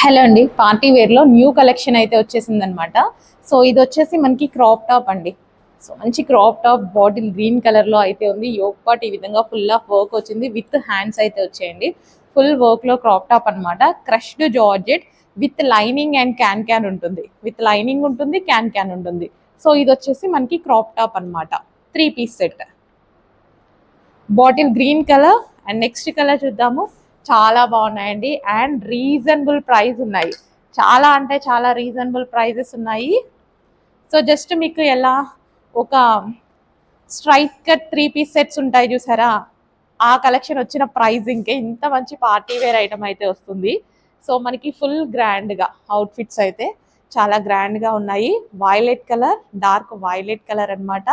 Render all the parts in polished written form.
Hello అండి, party వేర్లో new collection అయితే వచ్చేసింది అనమాట. సో ఇది వచ్చేసి మనకి క్రాప్ టాప్ అండి. సో మంచి క్రాప్ టాప్ బాటిల్ గ్రీన్ కలర్లో అయితే ఉంది. యోక్ పార్ట్ ఈ విధంగా ఫుల్ ఆఫ్ వర్క్ వచ్చింది, విత్ హ్యాండ్స్ అయితే వచ్చాయండి. ఫుల్ వర్క్లో క్రాప్ టాప్ అనమాట. Crushed georgette with lining and can can ఉంటుంది. విత్ లైనింగ్ ఉంటుంది, క్యాన్ క్యాన్ ఉంటుంది. సో ఇది వచ్చేసి మనకి క్రాప్ టాప్ అనమాట. 3 piece set, bottle green colour. And next colour చూద్దాము. చాలా బాగున్నాయండి అండ్ రీజనబుల్ ప్రైస్ ఉన్నాయి. చాలా అంటే చాలా రీజనబుల్ ప్రైజెస్ ఉన్నాయి. సో జస్ట్ మీకు ఎలా ఒక స్ట్రైట్ కట్ 3 పీస్ సెట్స్ ఉంటాయి చూసారా, ఆ కలెక్షన్ వచ్చిన ప్రైజింగ్కే ఇంత మంచి పార్టీ వేర్ ఐటమ్ అయితే వస్తుంది. సో మనకి ఫుల్ గ్రాండ్గా అవుట్ఫిట్స్ అయితే చాలా గ్రాండ్గా ఉన్నాయి. Violet colour, dark violet colour అనమాట.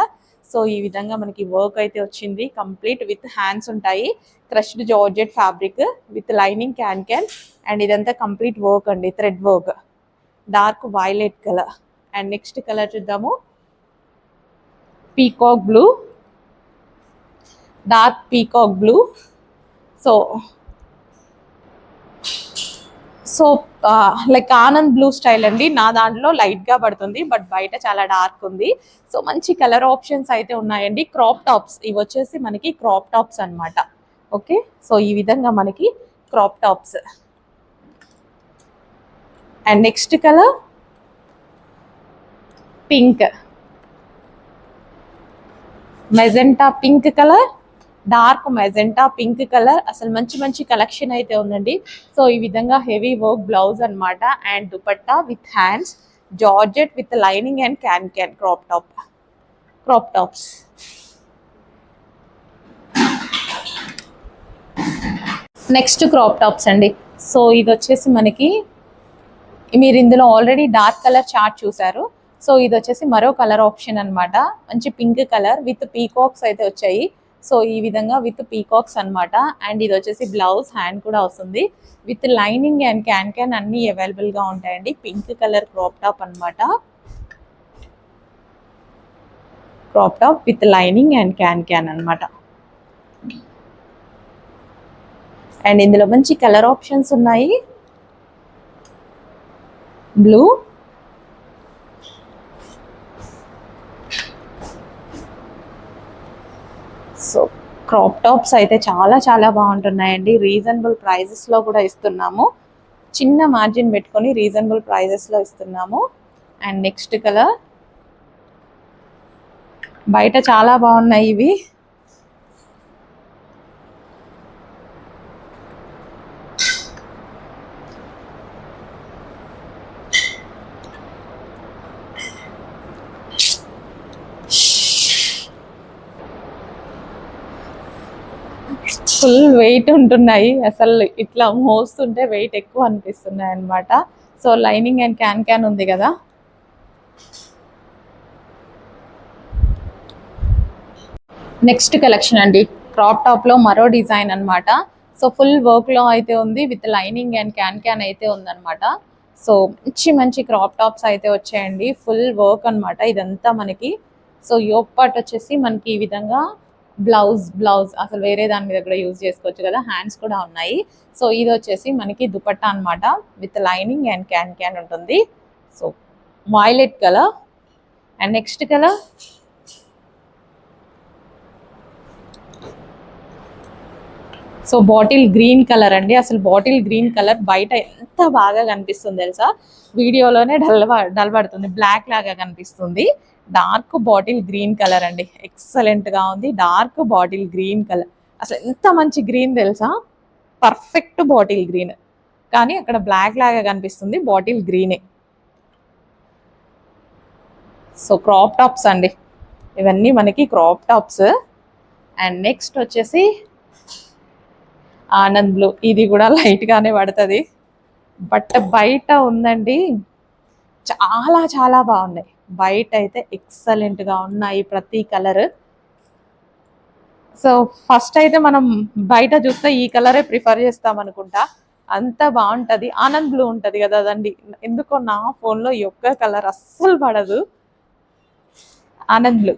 సో ఈ విధంగా మనకి వర్క్ అయితే వచ్చింది, కంప్లీట్ విత్ హ్యాండ్స్ ఉంటాయి. Crushed georgette fabric with lining can can. And ఇదంతా కంప్లీట్ వర్క్ అండి, thread work. Dark violet colour. And next colour చూద్దాము. Peacock blue, dark peacock blue. So so like Anand blue style అండి. నా దాంట్లో లైట్గా పడుతుంది, but బయట చాలా డార్క్ ఉంది. సో మంచి కలర్ ఆప్షన్స్ అయితే ఉన్నాయండి. క్రాప్ టాప్స్ ఇవి వచ్చేసి మనకి క్రాప్ టాప్స్ అనమాట. ఓకే, సో ఈ విధంగా మనకి crop tops. And next colour pink, magenta pink colour, dark magenta pink colour. అసలు మంచి మంచి కలెక్షన్ అయితే ఉందండి. సో ఈ విధంగా హెవీ వర్క్ బ్లౌజ్ అనమాట. And dupatta with hands, georgette with lining and can can. Crop tops. Next crop tops అండి. So ఇది వచ్చేసి మనకి, మీరు ఇందులో ఆల్రెడీ డార్క్ కలర్ చార్ట్ చూసారు. సో ఇది వచ్చేసి మరో కలర్ ఆప్షన్ అనమాట. మంచి పింక్ కలర్ విత్ పీకాక్స్ అయితే వచ్చాయి. సో ఈ విధంగా విత్ పీకాక్స్ అనమాట. అండ్ ఇది వచ్చేసి బ్లౌజ్, హ్యాండ్ కూడా వస్తుంది. With lining and can can అన్నీ అవైలబుల్గా ఉంటాయండి. పింక్ కలర్ క్రాప్ టాప్ అనమాట. Crop top with lining and can can అనమాట. అండ్ ఇందులో మంచి కలర్ ఆప్షన్స్ ఉన్నాయి. బ్లూ, సో క్రాప్ టాప్స్ అయితే చాలా చాలా బాగుంటున్నాయండి. రీజనబుల్ ప్రైజెస్లో కూడా ఇస్తున్నాము. చిన్న మార్జిన్ పెట్టుకొని రీజనబుల్ ప్రైజెస్లో ఇస్తున్నాము. అండ్ నెక్స్ట్ కలర్, బయట చాలా బాగున్నాయి ఇవి. ఫుల్ వెయిట్ ఉంటున్నాయి, అసలు ఇట్లా మోస్తుంటే వెయిట్ ఎక్కువ అనిపిస్తున్నాయి అనమాట. So lining and can can ఉంది కదా. నెక్స్ట్ కలెక్షన్ అండి, క్రాప్ టాప్లో మరో డిజైన్ అనమాట. సో ఫుల్ వర్క్లో అయితే ఉంది, with lining and can can అయితే ఉందన్నమాట. సో మంచి మంచి క్రాప్ టాప్స్ అయితే వచ్చాయండి. ఫుల్ వర్క్ అనమాట ఇదంతా మనకి. సో యోక్ పార్ట్ వచ్చేసి మనకి ఈ విధంగా బ్లౌజ్ అసలు వేరే దాని మీద కూడా యూజ్ చేసుకోవచ్చు కదా. హ్యాండ్స్ కూడా ఉన్నాయి. సో ఇది వచ్చేసి మనకి దుపట్టా అనమాట, with lining and can can ఉంటుంది. So violet colour. And next colour so bottle green colour అండి. అసలు బాటిల్ గ్రీన్ కలర్ బయట ఎంత బాగా కనిపిస్తుంది తెలుసా, వీడియోలోనే డల్ పడుతుంది, బ్లాక్ లాగా కనిపిస్తుంది. డార్క్ బాటిల్ గ్రీన్ కలర్ అండి, ఎక్సలెంట్గా ఉంది. డార్క్ బాటిల్ గ్రీన్ కలర్, అసలు ఎంత మంచి గ్రీన్ తెలుసా, పర్ఫెక్ట్ బాటిల్ గ్రీన్. కానీ అక్కడ బ్లాక్ లాగా కనిపిస్తుంది, బాటిల్ గ్రీనే. సో క్రాప్ టాప్స్ అండి ఇవన్నీ మనకి, క్రాప్ టాప్స్. అండ్ నెక్స్ట్ వచ్చేసి ఆనంద్ బ్లూ. ఇది కూడా లైట్గానే పడుతుంది, బట్ బయట ఉందండి చాలా చాలా బాగున్నాయి. బయట అయితే ఎక్సలెంట్గా ఉన్నాయి ప్రతి కలర్. సో ఫస్ట్ అయితే మనం బయట చూస్తే ఈ కలరే ప్రిఫర్ చేస్తాం అనుకుంటా, అంత బాగుంటుంది. ఆనంద్ బ్లూ ఉంటుంది కదా అదండి, ఎందుకో నా ఫోన్లో ఈ ఒక్క కలర్ అస్సలు పడదు, ఆనంద్ బ్లూ.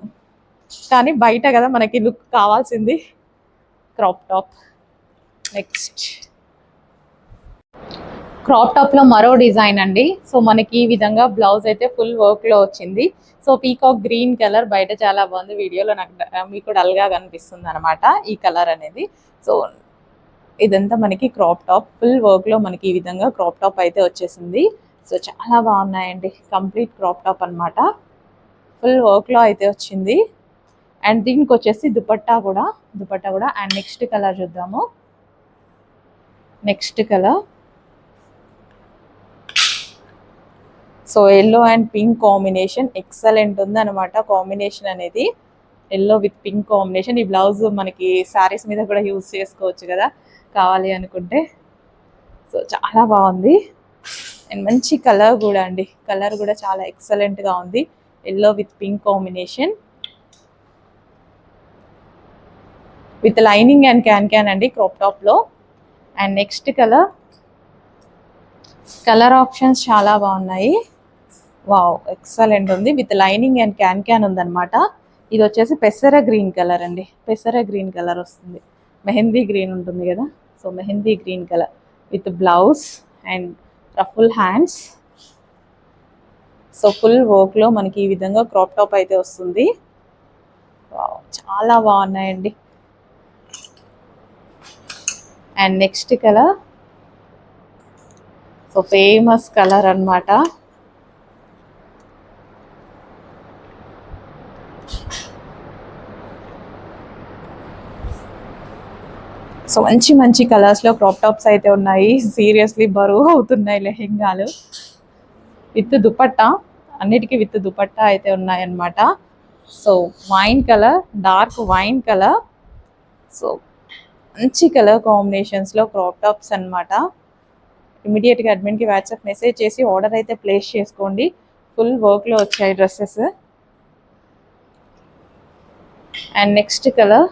కానీ బయట కదా మనకి లుక్ కావాల్సింది crop top. Next crop top లో మరో డిజైన్ అండి. సో మనకి ఈ విధంగా బ్లౌజ్ అయితే ఫుల్ వర్క్ లో వచ్చింది. సో పీకాక్ గ్రీన్ కలర్, బయట చాలా బాగుంది, వీడియోలో నాకు మీకు డల్ గా కనిపిస్తుంది అనమాట ఈ కలర్ అనేది. సో ఇదంతా మనకి క్రాప్ టాప్ ఫుల్ వర్క్ లో మనకి ఈ విధంగా క్రాప్ టాప్ అయితే వచ్చేసింది. సో చాలా బాగున్నాయండి, కంప్లీట్ క్రాప్ టాప్ అనమాట, ఫుల్ వర్క్ లో అయితే వచ్చింది. అండ్ దీనికి వచ్చేసి దుపట్టా కూడా అండ్ నెక్స్ట్ కలర్ చూద్దాము. Next colour so yellow and pink combination excellent ఉంది అనమాట. కాంబినేషన్ అనేది ఎల్లో విత్ పింక్ కాంబినేషన్. ఈ బ్లౌజ్ మనకి శారీస్ మీద కూడా యూజ్ చేసుకోవచ్చు కదా కావాలి అనుకుంటే. సో చాలా బాగుంది అండ్ మంచి కలర్ కూడా అండి, కలర్ కూడా చాలా ఎక్సలెంట్గా ఉంది. Yellow with pink combination with lining and can అండి క్రాప్ టాప్లో. అండ్ నెక్స్ట్ కలర్ ఆప్షన్స్ చాలా బాగున్నాయి. వావ్ ఎక్సలెంట్ ఉంది, విత్ లైనింగ్ అండ్ క్యాన్ ఉందన్నమాట. ఇది వచ్చేసి పెసర గ్రీన్ కలర్ అండి, పెసర గ్రీన్ కలర్ వస్తుంది. మెహందీ గ్రీన్ ఉంటుంది కదా, so mehndi green colour with blouse and ruffle hands. So full వర్క్లో మనకి ఈ విధంగా క్రాప్ టాప్ అయితే వస్తుంది. వావ్ చాలా బాగున్నాయండి. And next colour so famous colour అన్నమాట. సో మంచి మంచి కలర్స్లో క్రాప్ టాప్స్ అయితే ఉన్నాయి. సీరియస్లీ బరువు అవుతున్నాయి లెహెంగాలు. విత్ దుపట్టా, అన్నిటికీ విత్ దుపట్టా అయితే ఉన్నాయన్నమాట. So wine colour, dark wine colour, so మంచి కలర్ కాంబినేషన్స్లో క్రాప్ టాప్స్ అనమాట. ఇమీడియట్గా అడ్మిన్కి వాట్సాప్ మెసేజ్ చేసి ఆర్డర్ అయితే ప్లేస్ చేసుకోండి. ఫుల్ వర్క్లో వచ్చాయి dresses. And next colour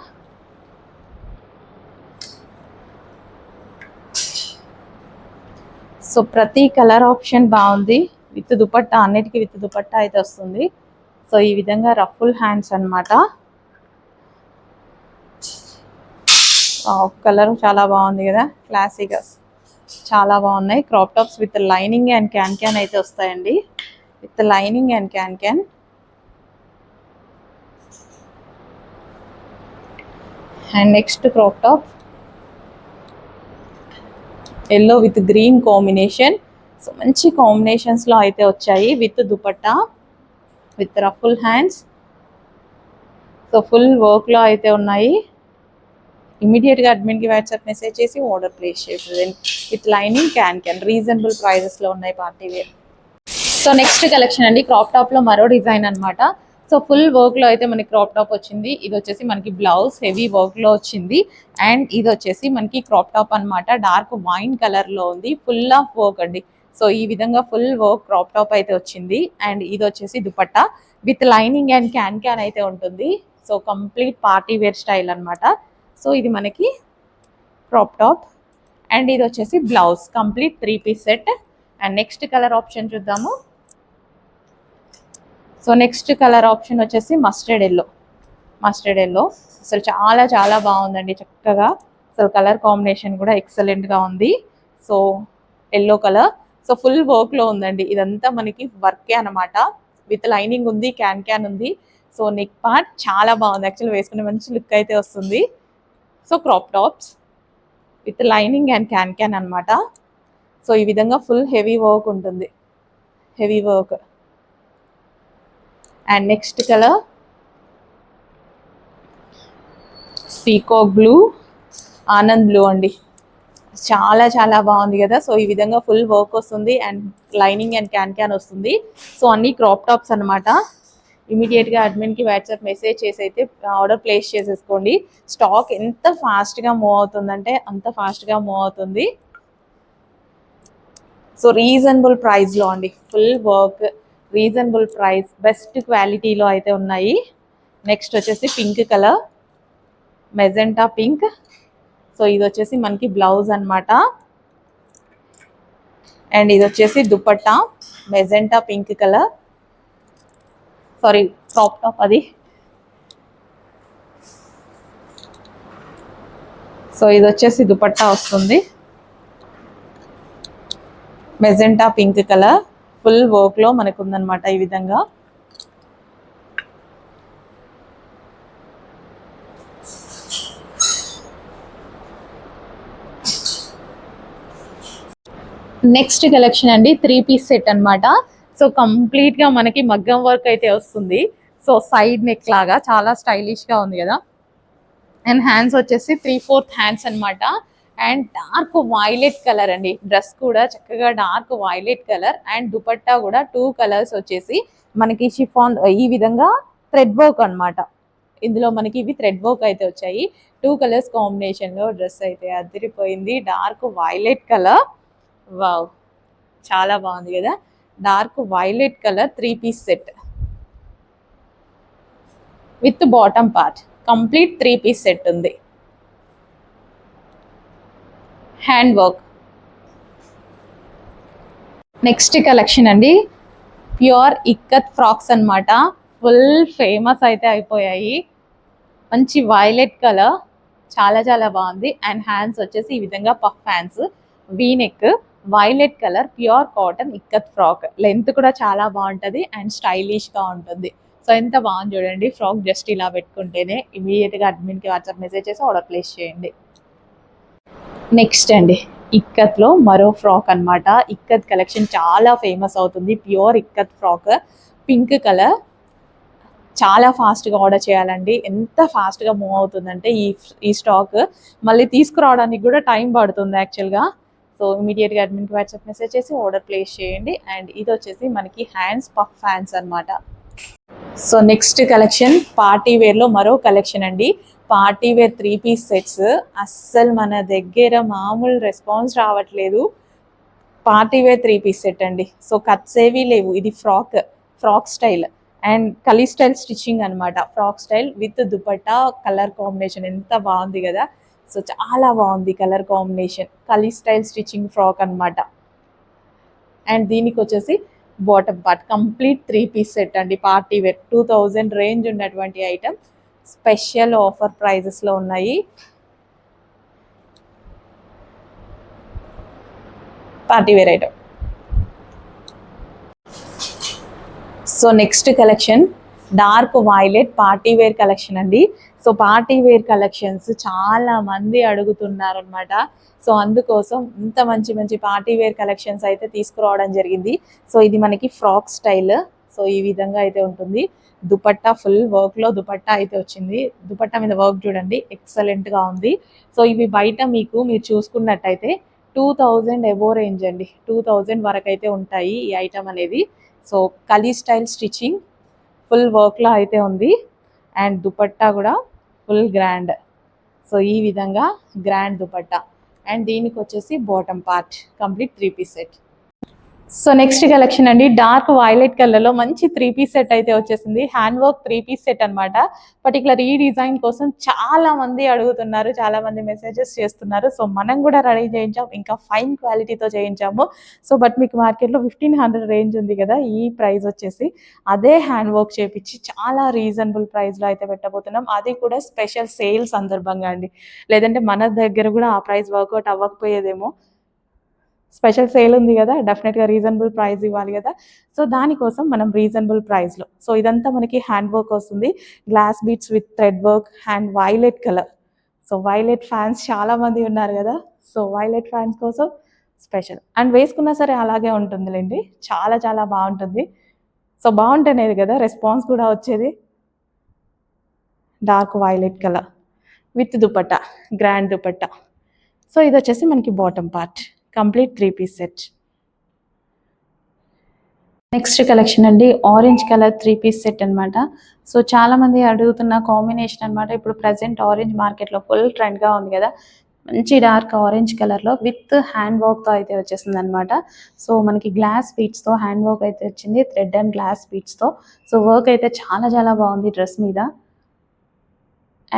so ప్రతి కలర్ ఆప్షన్ బాగుంది. విత్ దుపట్టా, అన్నిటికీ విత్ దుపట్టా అయితే వస్తుంది. సో ఈ విధంగా రఫుల్ హ్యాండ్స్ అనమాట. కలర్ చాలా బాగుంది కదా, క్లాసీగా చాలా బాగున్నాయి. Crop tops with lining and can అయితే వస్తాయండి, with lining and can. And next crop top yellow with green combination. So మంచి కాంబినేషన్స్లో అయితే వచ్చాయి, with dupatta with ruffle hands. So full వర్క్లో అయితే ఉన్నాయి. ఇమీడియట్గా అడ్మిన్కి వాట్సాప్ మెసేజ్ చేసి ఆర్డర్ ప్లేస్ చేసేది. విత్ లైనింగ్ క్యాన్ రీజనబుల్ ప్రైజెస్లో ఉన్నాయి party wear. So next collection అండి, క్రాప్ టాప్లో మరో డిజైన్ అనమాట. సో ఫుల్ వర్క్లో అయితే మనకి క్రాప్ టాప్ వచ్చింది. ఇది వచ్చేసి మనకి బ్లౌజ్ హెవీ వర్క్లో వచ్చింది. అండ్ ఇది వచ్చేసి మనకి క్రాప్ టాప్ అనమాట, డార్క్ వైన్ కలర్లో ఉంది, ఫుల్ ఆఫ్ వర్క్ అండి. సో ఈ విధంగా ఫుల్ వర్క్ క్రాప్ టాప్ అయితే వచ్చింది. అండ్ ఇది వచ్చేసి dupatta with lining and can అయితే ఉంటుంది. So complete party wear style అనమాట. సో ఇది మనకి క్రాప్ టాప్ అండ్ ఇది వచ్చేసి blouse, complete 3 piece set. And next colour option చూద్దాము. సో నెక్స్ట్ కలర్ ఆప్షన్ వచ్చేసి మస్టర్డ్ ఎల్లో. అసలు చాలా చాలా బాగుందండి, చక్కగా అసలు కలర్ కాంబినేషన్ కూడా ఎక్సలెంట్గా ఉంది. So yellow colour, so full వర్క్లో ఉందండి. ఇదంతా మనకి వర్కే అనమాట, విత్ లైనింగ్ ఉంది, క్యాన్ ఉంది. సో నెక్ పార్ట్ చాలా బాగుంది, యాక్చువల్లీ వేసుకునే మంచి లుక్ అయితే వస్తుంది. So crop tops with lining and can అనమాట. సో ఈ విధంగా ఫుల్ హెవీ వర్క్ ఉంటుంది, heavy work. And next colour peacock blue, Anand blue అండి, చాలా చాలా బాగుంది కదా. సో ఈ విధంగా ఫుల్ వర్క్ వస్తుంది అండ్ లైనింగ్ అండ్ క్యాన్ వస్తుంది. సో అన్ని క్రాప్ టాప్స్ అనమాట. ఇమీడియట్గా అడ్మిన్కి వాట్సాప్ మెసేజ్ చేసి అయితే ఆర్డర్ ప్లేస్ చేసేసుకోండి. స్టాక్ ఎంత ఫాస్ట్గా మూవ్ అవుతుందంటే అంత ఫాస్ట్గా మూవ్ అవుతుంది. సో రీజనబుల్ ప్రైస్లో అండి, full work, reasonable price, best క్వాలిటీలో అయితే ఉన్నాయి. నెక్స్ట్ వచ్చేసి pink colour, magenta pink. So ఇది వచ్చేసి మనకి బ్లౌజ్ అనమాట. అండ్ ఇది వచ్చేసి dupatta magenta pink colour, sorry crop top అది. సో ఇది వచ్చేసి దుపట్టా వస్తుంది. Magenta pink colour full work లో మనకు ఉందన్నమాట ఈ విధంగా. నెక్స్ట్ కలెక్షన్ అండి 3 పీస్ సెట్ అన్నమాట. సో కంప్లీట్ గా మనకి మగ్గం వర్క్ అయితే వస్తుంది. సో సైడ్ నెక్ లాగా చాలా స్టైలిష్ గా ఉంది కదా. అండ్ హ్యాండ్స్ వచ్చేసి 3/4 హ్యాండ్స్ అన్నమాట. అండ్ డార్క్ వైలెట్ కలర్ అండి. డ్రెస్ కూడా చక్కగా dark violet colour. And dupatta కూడా 2 కలర్స్ వచ్చేసి మనకి షిఫాన్ ఈ విధంగా థ్రెడ్ వర్క్ అన్నమాట. ఇందులో మనకి ఇవి థ్రెడ్ వర్క్ అయితే వచ్చాయి. 2 కలర్స్ కాంబినేషన్ లో డ్రెస్ అయితే అదిరిపోయింది. డార్క్ వైలెట్ కలర్, వావ్ చాలా బాగుంది కదా. Dark violet colour 3 piece set with bottom part, complete 3 piece set ఉంది. Hand work. నెక్స్ట్ కలెక్షన్ అండి ప్యూర్ ఇక్కత్ ఫ్రాక్స్ అన్నమాట. ఫుల్ ఫేమస్ అయితే అయిపోయాయి. మంచి వైలెట్ కలర్, చాలా చాలా బాగుంది. అండ్ హ్యాండ్స్ వచ్చేసి ఈ విధంగా puff hands, V neck, violet colour pure cotton ikat frock. Length కూడా చాలా బాగుంటుంది అండ్ స్టైలిష్ గా ఉంటుంది. సో ఎంత బాగుంది చూడండి. ఫ్రాక్ జస్ట్ ఇలా పెట్టుకుంటేనే ఇమీడియట్ గా అడ్మిన్ కి వాట్సాప్ మెసేజ్ చేసి ఆర్డర్ ప్లేస్ చేయండి. నెక్స్ట్ అండి ఇక్కత్ లో మరో ఫ్రాక్ అన్నమాట. ఇక్కత్ కలెక్షన్ చాలా ఫేమస్ అవుతుంది. Pure ikat frock, pink colour. చాలా ఫాస్ట్గా ఆర్డర్ చేయాలండి. ఎంత ఫాస్ట్గా మూవ్ అవుతుందంటే ఈ స్టాక్ మళ్ళీ తీసుకురావడానికి కూడా టైం పడుతుంది యాక్చువల్గా. సో ఇమీడియట్గా అడ్మిన్కి వాట్సాప్ మెసేజ్ చేసి ఆర్డర్ ప్లేస్ చేయండి. అండ్ ఇది వచ్చేసి మనకి హ్యాండ్స్ పఫ్ హ్యాండ్స్ అన్నమాట. సో నెక్స్ట్ కలెక్షన్ పార్టీ వేర్లో మరో కలెక్షన్ అండి. Party wear 3 piece sets. అస్సలు మన దగ్గర మామూలు రెస్పాన్స్ రావట్లేదు. పార్టీ వేర్ 3 పీస్ సెట్ అండి. సో కట్స్ ఏవి లేవు. ఇది frock style and kali style stitching అనమాట. Frock style with dupatta colour combination ఎంత బాగుంది కదా. సో చాలా బాగుంది colour combination. కలీ style stitching frock అనమాట. అండ్ దీనికి వచ్చేసి bottom part, complete 3 piece set అండి. పార్టీ వేర్ 2000 రేంజ్ ఉన్నటువంటి ఐటమ్ స్పెషల్ ఆఫర్ ప్రైజెస్లో ఉన్నాయి. Party wear item. So next collection dark violet party wear collection అండి. సో పార్టీ వేర్ కలెక్షన్స్ చాలా మంది అడుగుతున్నారు అనమాట. సో అందుకోసం ఇంత మంచి మంచి పార్టీ వేర్ కలెక్షన్స్ అయితే తీసుకురావడం జరిగింది. సో ఇది మనకి ఫ్రాక్ స్టైల్. సో ఈ విధంగా అయితే ఉంటుంది. దుపట్టా ఫుల్ వర్క్లో దుపట్టా అయితే వచ్చింది. దుపట్టా మీద వర్క్ చూడండి ఎక్సలెంట్గా ఉంది. సో ఇవి బయట మీరు చూసుకున్నట్టయితే 2000 ఎబో రేంజ్ అండి. 2000 వరకు అయితే ఉంటాయి ఈ ఐటమ్ అనేది. సో కలీ స్టైల్ స్టిచ్చింగ్ ఫుల్ వర్క్లో అయితే ఉంది. అండ్ దుపట్టా కూడా ఫుల్ గ్రాండ్. సో ఈ విధంగా గ్రాండ్ దుపట్టా. అండ్ దీనికి వచ్చేసి bottom part, complete 3 piece set. So next collection అండి డార్క్ వైలెట్ కలర్లో మంచి 3 పీస్ సెట్ అయితే వచ్చేసింది. హ్యాండ్ వర్క్ 3 పీస్ సెట్ అనమాట. పర్టికులర్ ఈ డిజైన్ కోసం చాలా మంది అడుగుతున్నారు, చాలా మంది మెసేజెస్ చేస్తున్నారు. సో మనం కూడా రెడీ చేయించాము, ఇంకా ఫైన్ క్వాలిటీతో చేయించాము. సో బట్ మీకు మార్కెట్లో 1500 రేంజ్ ఉంది కదా. ఈ ప్రైస్ వచ్చేసి అదే హ్యాండ్ వర్క్ చేపించి చాలా రీజనబుల్ ప్రైస్లో అయితే పెట్టబోతున్నాం. అది కూడా స్పెషల్ సేల్ సందర్భంగా అండి. లేదంటే మన దగ్గర కూడా ఆ ప్రైస్ వర్కౌట్ అవ్వకపోయేదేమో. స్పెషల్ సేల్ ఉంది కదా, డెఫినెట్గా రీజనబుల్ ప్రైస్ ఇవ్వాలి కదా. సో దానికోసం మనం రీజనబుల్ ప్రైస్లో. సో ఇదంతా మనకి హ్యాండ్ వర్క్ వస్తుంది. Glass beads with thread work and violet colour. So violet fans చాలామంది ఉన్నారు కదా. సో వైలెట్ ఫ్యాన్స్ కోసం స్పెషల్. అండ్ వేసుకున్నా సరే అలాగే ఉంటుందిలేండి, చాలా చాలా బాగుంటుంది. సో బాగుంటేనేది కదా రెస్పాన్స్ కూడా వచ్చేది. Dark violet colour with dupatta, grand dupatta. So ఇది వచ్చేసి మనకి bottom part, complete 3 piece set. Next collection అండి ఆరెంజ్ కలర్ 3 పీస్ సెట్ అనమాట. సో చాలా మంది అడుగుతున్న కాంబినేషన్ అనమాట. ఇప్పుడు ప్రజెంట్ ఆరెంజ్ మార్కెట్లో ఫుల్ ట్రెండ్గా ఉంది కదా. మంచి డార్క్ ఆరెంజ్ కలర్లో విత్ హ్యాండ్ వర్క్తో అయితే వచ్చేసింది అనమాట. సో మనకి గ్లాస్ బీట్స్తో హ్యాండ్ వర్క్ అయితే వచ్చింది, థ్రెడ్ అండ్ గ్లాస్ బీట్స్తో. సో వర్క్ అయితే చాలా చాలా బాగుంది డ్రెస్ మీద.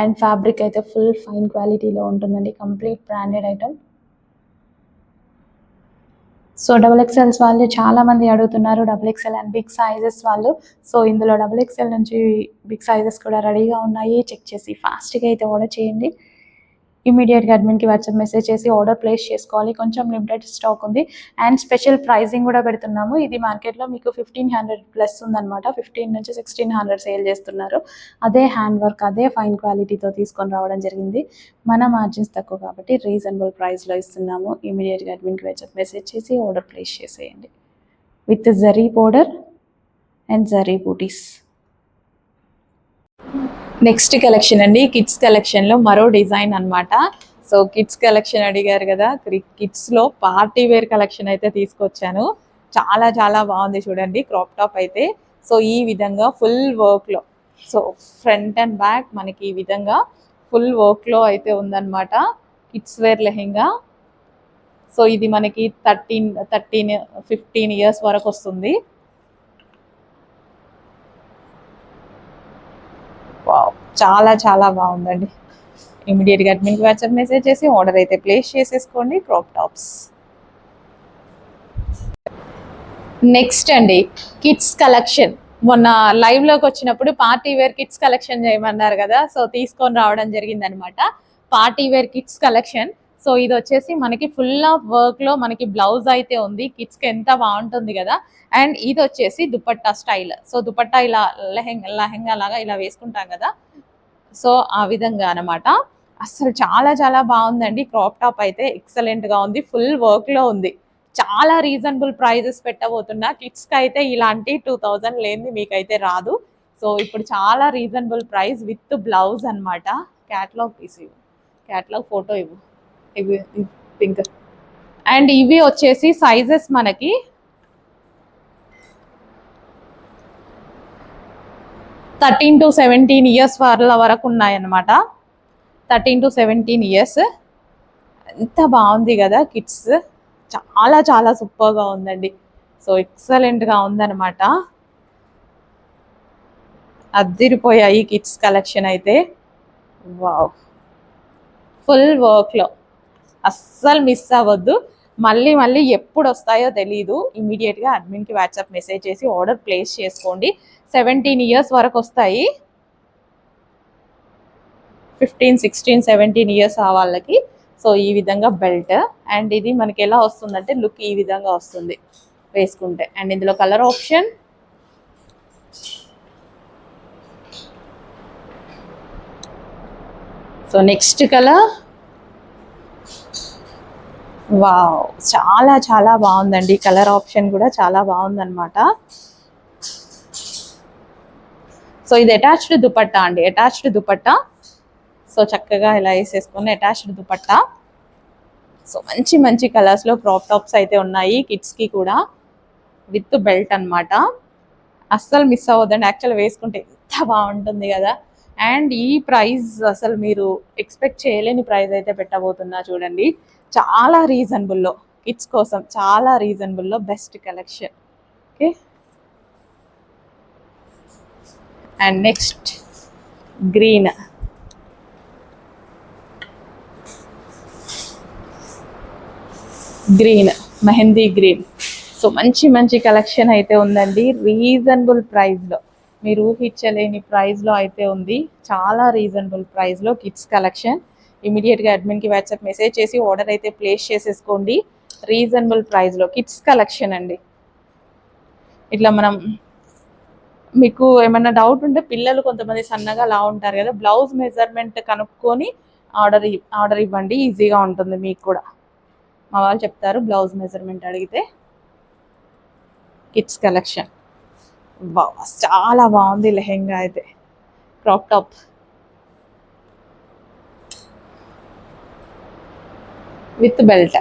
అండ్ ఫ్యాబ్రిక్ అయితే ఫుల్ ఫైన్ క్వాలిటీలో ఉంటుందండి, complete branded item. So XXL వాళ్ళు చాలా మంది అడుగుతున్నారు, XXL అండ్ బిగ్ సైజెస్ వాళ్ళు. సో ఇందులో XXL నుంచి బిగ్ సైజెస్ కూడా రెడీగా ఉన్నాయి. చెక్ చేసి ఫాస్ట్గా అయితే ఆర్డర్ చేయండి. ఇమీడియట్గా అడ్మిన్కి వాట్సాప్ మెసేజ్ చేసి ఆర్డర్ ప్లేస్ చేసుకోవాలి. కొంచెం లిమిటెడ్ స్టాక్ ఉంది అండ్ స్పెషల్ ప్రైజింగ్ కూడా పెడుతున్నాము. ఇది మార్కెట్లో మీకు 1500 ప్లస్ ఉందన్నమాట. 15 నుంచి 1600 సేల్ చేస్తున్నారు. అదే హ్యాండ్ వర్క్, అదే ఫైన్ క్వాలిటీతో తీసుకొని రావడం జరిగింది. మన మార్జిన్స్ తక్కువ కాబట్టి రీజనబుల్ ప్రైస్లో ఇస్తున్నాము. ఇమీడియట్గా అడ్మిన్కి వాట్సాప్ మెసేజ్ చేసి ఆర్డర్ ప్లేస్ చేసేయండి. With zari border and zari బూటీస్. నెక్స్ట్ కలెక్షన్ అండి, కిడ్స్ కలెక్షన్లో మరో డిజైన్ అన్నమాట. సో కిడ్స్ కలెక్షన్ అడిగారు కదా, కిడ్స్లో పార్టీ వేర్ కలెక్షన్ అయితే తీసుకొచ్చాను. చాలా చాలా బాగుంది చూడండి. క్రాప్ టాప్ అయితే సో ఈ విధంగా ఫుల్ వర్క్లో, సో ఫ్రంట్ అండ్ బ్యాక్ మనకి ఈ విధంగా ఫుల్ వర్క్లో అయితే ఉందన్నమాట. Kids wear lehenga. సో ఇది మనకి 15 ఇయర్స్ వరకు వస్తుంది. చాలా చాలా బాగుందండి. ఇమీడియట్గా అడ్మిన్కి వాట్సాప్ మెసేజ్ చేసి ఆర్డర్ అయితే ప్లేస్ చేసేసుకోండి. Crop tops. నెక్స్ట్ అండి, కిడ్స్ కలెక్షన్. మొన్న లైవ్లోకి వచ్చినప్పుడు పార్టీ వేర్ కిడ్స్ కలెక్షన్ చేయమన్నారు కదా, సో తీసుకొని రావడం జరిగిందనమాట. Party wear kids collection. So ఇది వచ్చేసి మనకి ఫుల్ ఆఫ్ వర్క్లో మనకి బ్లౌజ్ అయితే ఉంది. కిడ్స్కి ఎంత బాగుంటుంది కదా. అండ్ ఇది వచ్చేసి దుపట్టా స్టైల్. సో దుపట్టా ఇలా లెహెంగా లాగా ఇలా వేసుకుంటాం కదా, సో ఆ విధంగా అనమాట. అసలు చాలా చాలా బాగుందండి. క్రాప్ టాప్ అయితే ఎక్సలెంట్గా ఉంది. ఫుల్ వర్క్లో ఉంది. చాలా రీజనబుల్ ప్రైజెస్ పెట్టబోతున్నా. కిడ్స్కి అయితే ఇలాంటి 2000 లేనిది మీకైతే రాదు. సో ఇప్పుడు చాలా రీజనబుల్ ప్రైస్ విత్ బ్లౌజ్ అనమాట. క్యాటలాగ్ పీస్ ఇవ్వు, క్యాటలాగ్ ఫోటో ఇవ్వు. ఇవి పింక్. అండ్ ఇవి వచ్చేసి సైజెస్ మనకి 13 to 17 ఇయర్స్ వాళ్ళ వరకు ఉన్నాయన్నమాట. 13 to 17 ఇయర్స్. ఎంత బాగుంది కదా కిడ్స్. చాలా చాలా సూపర్గా ఉందండి. సో ఎక్సలెంట్గా ఉందన్నమాట. అద్దిరిపోయాయి కిడ్స్ కలెక్షన్ అయితే. వావ్, ఫుల్ వర్క్లో అస్సలు మిస్ అవ్వద్దు. మళ్ళీ మళ్ళీ ఎప్పుడు వస్తాయో తెలీదు. ఇమీడియట్గా అడ్మిన్కి వాట్సాప్ మెసేజ్ చేసి ఆర్డర్ ప్లేస్ చేసుకోండి. 17 ఇయర్స్ వరకు వస్తాయి. 15, 16, 17 ఇయర్స్ ఆ వాళ్ళకి. సో ఈ విధంగా బెల్ట్. అండ్ ఇది మనకి ఎలా వస్తుందంటే లుక్ ఈ విధంగా వస్తుంది వేసుకుంటే. అండ్ ఇందులో colour option. So next colour. Wow, చాలా చాలా బాగుందండి. కలర్ ఆప్షన్ కూడా చాలా బాగుందన్నమాట. సో ఇది అటాచ్డ్ దుపట్టా అండి, అటాచ్డ్ దుపట్టా. సో చక్కగా ఇలా వేసేసుకొని అటాచ్డ్ దుపట్టా. సో మంచి మంచి కలర్స్లో క్రాప్ టాప్స్ అయితే ఉన్నాయి కిడ్స్కి కూడా, విత్ బెల్ట్ అనమాట. అస్సలు మిస్ అవ్వద్దండి. యాక్చువల్ వేసుకుంటే ఎంత బాగుంటుంది కదా. అండ్ ఈ ప్రైస్ అసలు మీరు ఎక్స్పెక్ట్ చేయలేని ప్రైస్ అయితే పెట్టబోతున్నా చూడండి. చాలా రీజనబుల్లో, కిడ్స్ కోసం చాలా రీజనబుల్లో best collection. Okay. And next green. Mehndi green. So మంచి మంచి కలెక్షన్ అయితే ఉందండి. రీజనబుల్ ప్రైస్లో, మీరు ఊహించలేని ప్రైస్లో అయితే ఉంది. చాలా రీజనబుల్ ప్రైస్లో కిడ్స్ కలెక్షన్. ఇమీడియట్గా అడ్మిన్కి వాట్సాప్ మెసేజ్ చేసి ఆర్డర్ అయితే ప్లేస్ చేసేసుకోండి. రీజనబుల్ ప్రైస్లో కిడ్స్ కలెక్షన్ అండి. ఇట్లా మనం మీకు ఏమన్నా డౌట్ ఉంటే, పిల్లలు కొంతమంది సన్నగా లా ఉంటారు కదా, బ్లౌజ్ మెజర్మెంట్ కనుక్కొని ఆర్డర్ ఇవ్వండి. ఈజీగా ఉంటుంది మీకు కూడా. మా వాళ్ళు చెప్తారు బ్లౌజ్ మెజర్మెంట్ అడిగితే. Kids collection. చాలా బాగుంది లెహెంగా అయితే. Crop top with belt.